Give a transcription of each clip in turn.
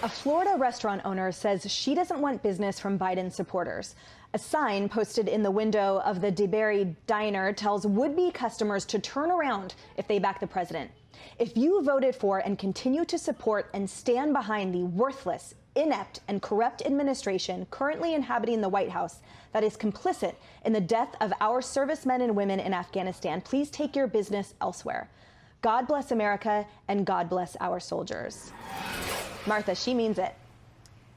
A Florida restaurant owner says she doesn't want business from Biden supporters. A sign posted in the window of the DeBerry Diner tells would-be customers to turn around if they back the president. If you voted for and continue to support and stand behind the worthless, inept, and corrupt administration currently inhabiting the White House that is complicit in the death of our servicemen and women in Afghanistan, please take your business elsewhere. God bless America, and God bless our soldiers. Martha, she means it.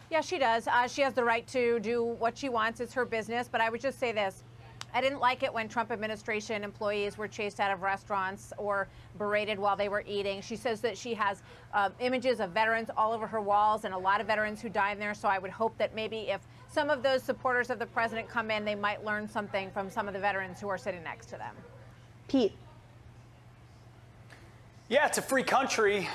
Yeah, she does. She has the right to do what she wants. It's her business. But I would just say this. I didn't like it when Trump administration employees were chased out of restaurants or berated while they were eating. She says that she has images of veterans all over her walls and a lot of veterans who died there. So I would hope that maybe if some of those supporters of the president come in, they might learn something from some of the veterans who are sitting next to them. Pete. Yeah, it's a free country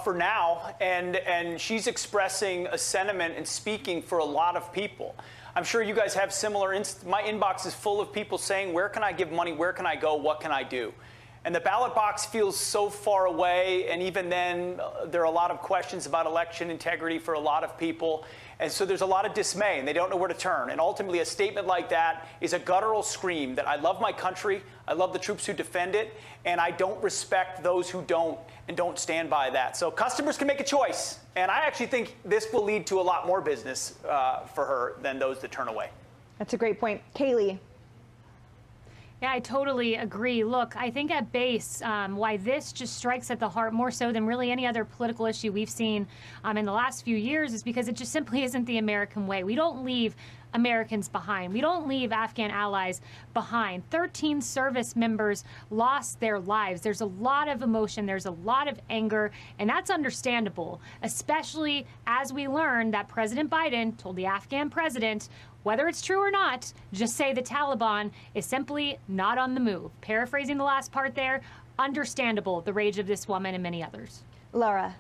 for now, and she's expressing a sentiment and speaking for a lot of people. I'm sure you guys have similar. My inbox is full of people saying, where can I give money? Where can I go? What can I do? And the ballot box feels so far away, and even then, there are a lot of questions about election integrity for a lot of people. And so there's a lot of dismay, and they don't know where to turn. And ultimately, a statement like that is a guttural scream that I love my country, I love the troops who defend it, and I don't respect those who don't and don't stand by that. So customers can make a choice. And I actually think this will lead to a lot more business for her than those that turn away. That's a great point. Kaylee. Yeah, I totally agree. Look, I think at base, why this just strikes at the heart more so than really any other political issue we've seen in the last few years is because it just simply isn't the American way. We don't leave Americans behind. We don't leave Afghan allies behind. 13 service members lost their lives. There's a lot of emotion. There's a lot of anger, and that's understandable, especially as we learn that President Biden told the Afghan president, whether it's true or not, just say the Taliban is simply not on the move. Paraphrasing the last part there, understandable, the rage of this woman and many others. Laura.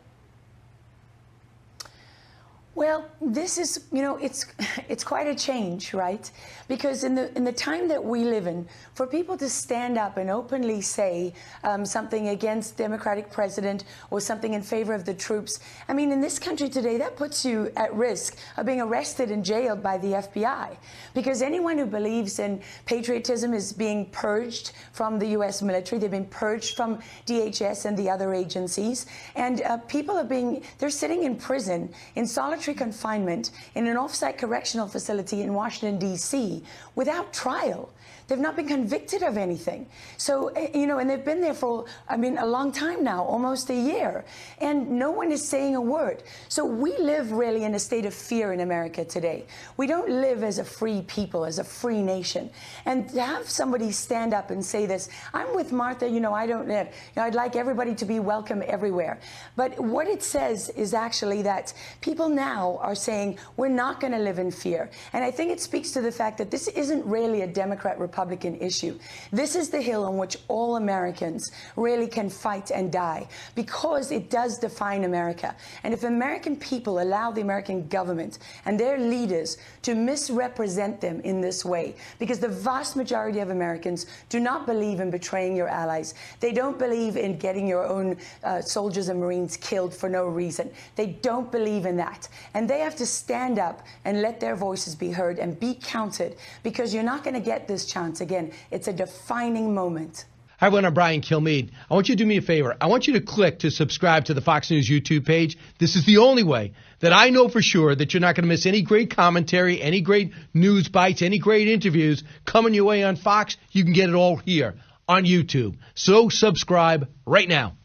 Well, this is, it's quite a change, right? Because in the time that we live in, for people to stand up and openly say something against Democratic president or something in favor of the troops, I mean, in this country today, that puts you at risk of being arrested and jailed by the FBI. Because anyone who believes in patriotism is being purged from the U.S. military. They've been purged from DHS and the other agencies. And people they're sitting in prison in solitary confinement in an off-site correctional facility in Washington, D.C. without trial. They've not been convicted of anything. So, and they've been there for, a long time now, almost a year. And no one is saying a word. So we live really in a state of fear in America today. We don't live as a free people, as a free nation. And to have somebody stand up and say this, I'm with Martha, I'd like everybody to be welcome everywhere. But what it says is actually that people now are saying, we're not going to live in fear. And I think it speaks to the fact that this isn't really a Democrat-Republican issue. This is the hill on which all Americans really can fight and die because it does define America. And if American people allow the American government and their leaders to misrepresent them in this way, because the vast majority of Americans do not believe in betraying your allies. They don't believe in getting your own soldiers and Marines killed for no reason. They don't believe in that. And they have to stand up and let their voices be heard and be counted, because you're not going to get this chance again. It's a defining moment. Hi, everyone. I'm Brian Kilmeade. I want you to do me a favor. I want you to click to subscribe to the Fox News YouTube page. This is the only way that I know for sure that you're not going to miss any great commentary, any great news bites, any great interviews coming your way on Fox. You can get it all here on YouTube. So subscribe right now.